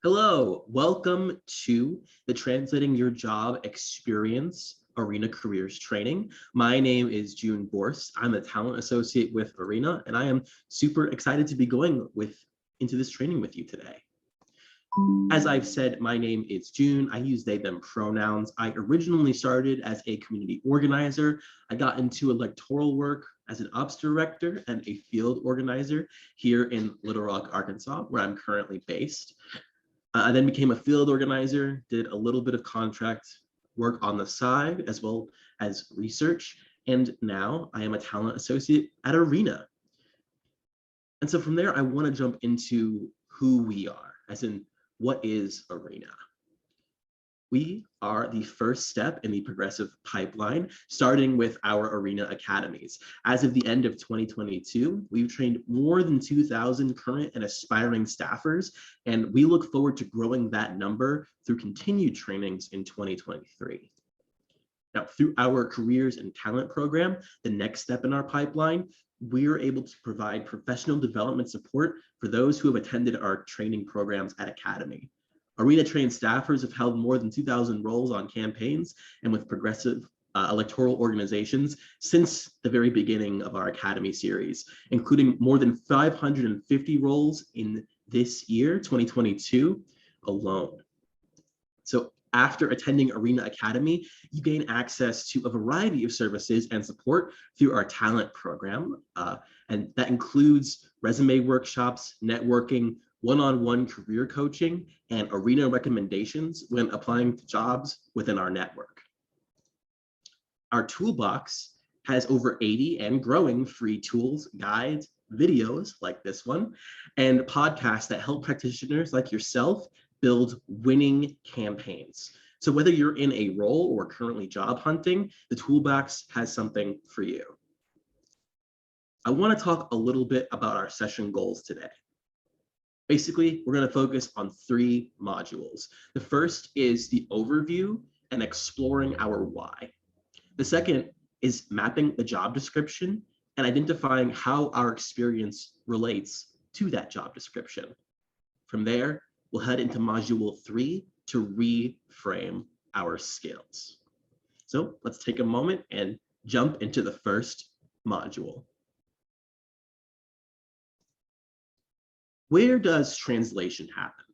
Hello, welcome to the Translating Your Job Experience Arena Careers Training. My name is June Borst. I'm a talent associate with Arena, and I am super excited to be going into this training with you today. As I've said, my name is June. I use they, them pronouns. I originally started as a community organizer. I got into electoral work as an ops director and a field organizer here in Little Rock, Arkansas, where I'm currently based. I then became a field organizer, did a little bit of contract work on the side, as well as research. And now I am a talent associate at Arena. And so from there, I want to jump into who we are, as in what is Arena? We are the first step in the progressive pipeline, starting with our Arena academies. As of the end of 2022, we've trained more than 2,000 current and aspiring staffers, and we look forward to growing that number through continued trainings in 2023. Now, through our careers and talent program, the next step in our pipeline, we're able to provide professional development support for those who have attended our training programs at Academy. Arena trained staffers have held more than 2,000 roles on campaigns and with progressive electoral organizations since the very beginning of our Academy series, including more than 550 roles in this year, 2022 alone. So after attending Arena Academy, you gain access to a variety of services and support through our talent program. And that includes resume workshops, networking, one-on-one career coaching, and Arena recommendations when applying to jobs within our network. Our toolbox has over 80 and growing free tools, guides, videos like this one, and podcasts that help practitioners like yourself build winning campaigns. So whether you're in a role or currently job hunting, the toolbox has something for you. I want to talk a little bit about our session goals today. Basically, we're going to focus on 3 modules. The first is the overview and exploring our why. The second is mapping the job description and identifying how our experience relates to that job description. From there, we'll head into module 3 to reframe our skills. So let's take a moment and jump into the first module. Where does translation happen?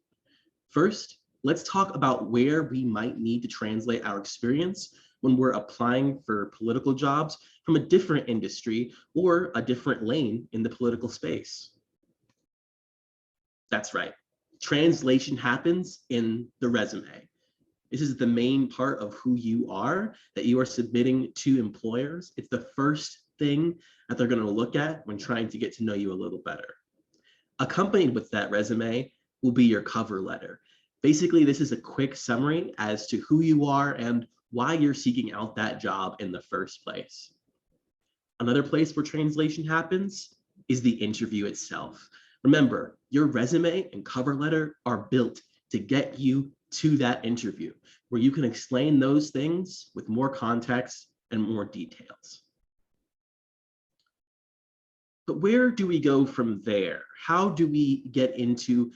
First, let's talk about where we might need to translate our experience when we're applying for political jobs from a different industry or a different lane in the political space. That's right. Translation happens in the resume. This is the main part of who you are that you are submitting to employers. It's the first thing that they're going to look at when trying to get to know you a little better. Accompanied with that resume will be your cover letter. Basically, this is a quick summary as to who you are and why you're seeking out that job in the first place. Another place where translation happens is the interview itself. Remember, your resume and cover letter are built to get you to that interview, where you can explain those things with more context and more details. But where do we go from there? How do we get into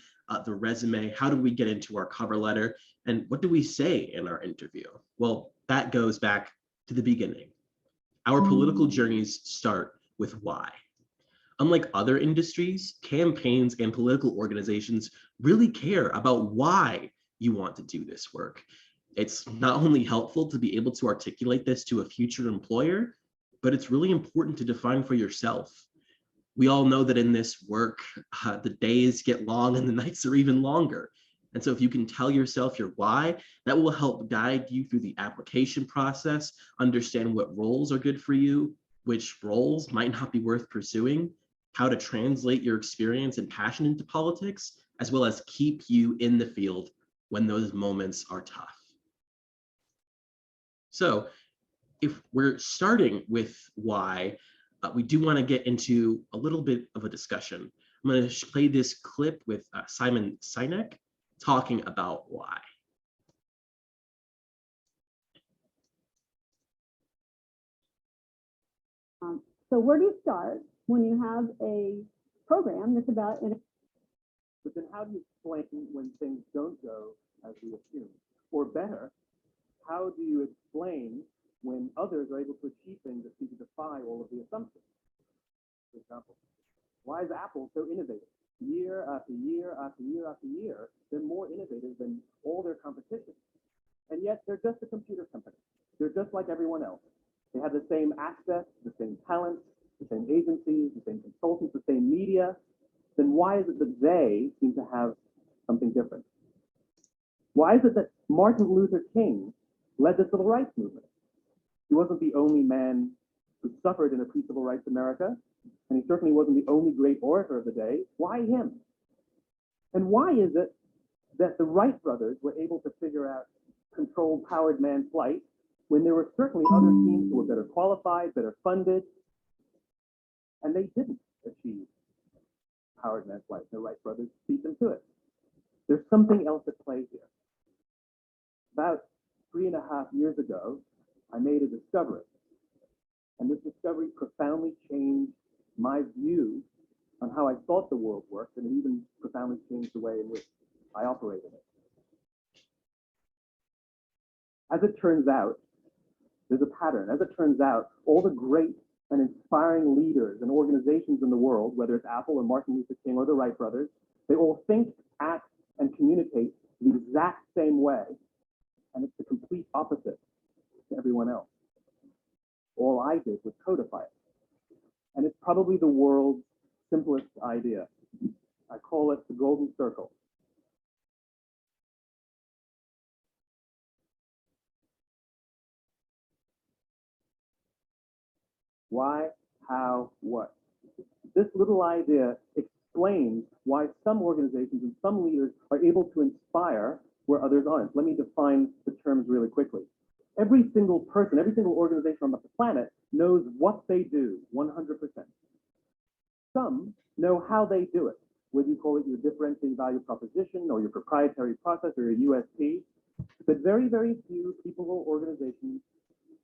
the resume? How do we get into our cover letter? And what do we say in our interview? Well, that goes back to the beginning. Our political journeys start with why. Unlike other industries, campaigns and political organizations really care about why you want to do this work. It's not only helpful to be able to articulate this to a future employer, but it's really important to define for yourself. We all know that in this work, the days get long and the nights are even longer. And so if you can tell yourself your why, that will help guide you through the application process, understand what roles are good for you, which roles might not be worth pursuing, how to translate your experience and passion into politics, as well as keep you in the field when those moments are tough. So if we're starting with why, we do want to get into a little bit of a discussion. I'm going to play this clip with Simon Sinek talking about why. So where do you start when you have a program that's about But then how do you explain when things don't go as we assume? Or better, how do you explain when others are able to achieve things that seem to defy all of the assumptions? For example, why is Apple so innovative? Year after year after year after year, they're more innovative than all their competition. And yet they're just a computer company. They're just like everyone else. They have the same access, the same talents, the same agencies, the same consultants, the same media. Then why is it that they seem to have something different? Why is it that Martin Luther King led the civil rights movement? He wasn't the only man who suffered in a pre-civil rights America, and he certainly wasn't the only great orator of the day. Why him? And why is it that the Wright brothers were able to figure out controlled powered man flight when there were certainly other teams who were better qualified, better funded, and they didn't achieve powered man flight? The Wright brothers beat them to it. There's something else at play here. About 3.5 years ago, I made a discovery. And this discovery profoundly changed my view on how I thought the world worked, and it even profoundly changed the way in which I operated it. As it turns out, there's a pattern. As it turns out, all the great and inspiring leaders and organizations in the world, whether it's Apple or Martin Luther King or the Wright brothers, they all think, act, and communicate the exact same way. And it's the complete opposite to everyone else. All I did was codify it. And it's probably the world's simplest idea. I call it the golden circle. Why, how, what? This little idea explains why some organizations and some leaders are able to inspire where others aren't. Let me define the terms really quickly. Every single person, every single organization on the planet knows what they do 100%. Some know how they do it, whether you call it your differentiating value proposition or your proprietary process or your USP. But very, very few people or organizations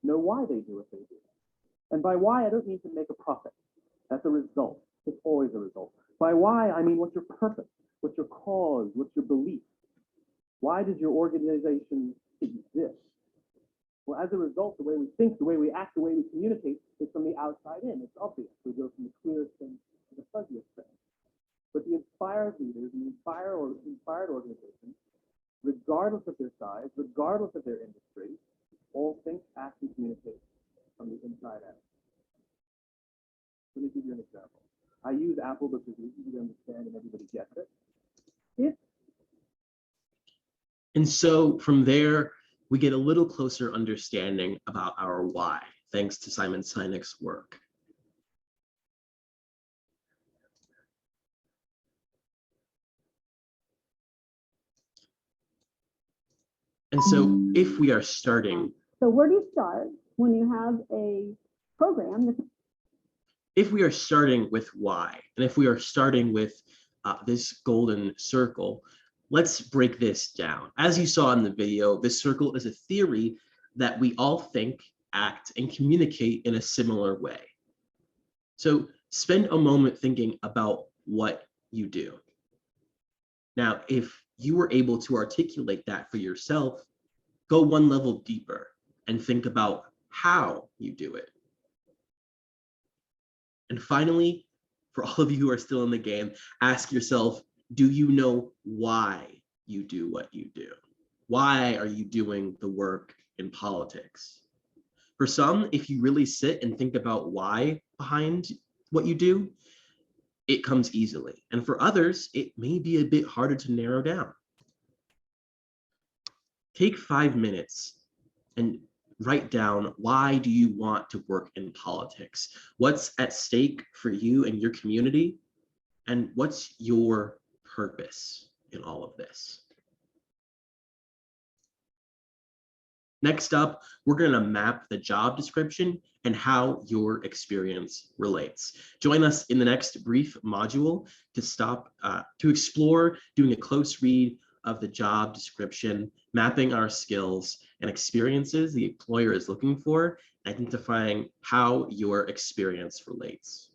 know why they do what they do. And by why, I don't mean to make a profit. That's a result. It's always a result. By why, I mean what's your purpose, what's your cause, what's your belief? Why does your organization exist? Well, as a result, the way we think, the way we act, the way we communicate is from the outside in. It's obvious. We go from the clearest thing to the fuzziest thing. But the inspired leaders and the inspired organizations, regardless of their size, regardless of their industry, all think, act, and communicate from the inside out. Let me give you an example. I use Apple because it's easy to understand and everybody gets it. And so from there, we get a little closer understanding about our why, thanks to Simon Sinek's work. And so if we are starting... So where do you start when you have a program? If we are starting with why, and if we are starting with this golden circle, let's break this down. As you saw in the video, this circle is a theory that we all think, act, and communicate in a similar way. So spend a moment thinking about what you do. Now, if you were able to articulate that for yourself, go one level deeper and think about how you do it. And finally, for all of you who are still in the game, ask yourself, do you know why you do what you do? Why are you doing the work in politics? For some, if you really sit and think about why behind what you do, it comes easily. And for others, it may be a bit harder to narrow down. Take 5 minutes and write down, why do you want to work in politics? What's at stake for you and your community? And what's your purpose in all of this? Next up, we're going to map the job description and how your experience relates. Join us in the next brief module to explore doing a close read of the job description, mapping our skills and experiences the employer is looking for, identifying how your experience relates.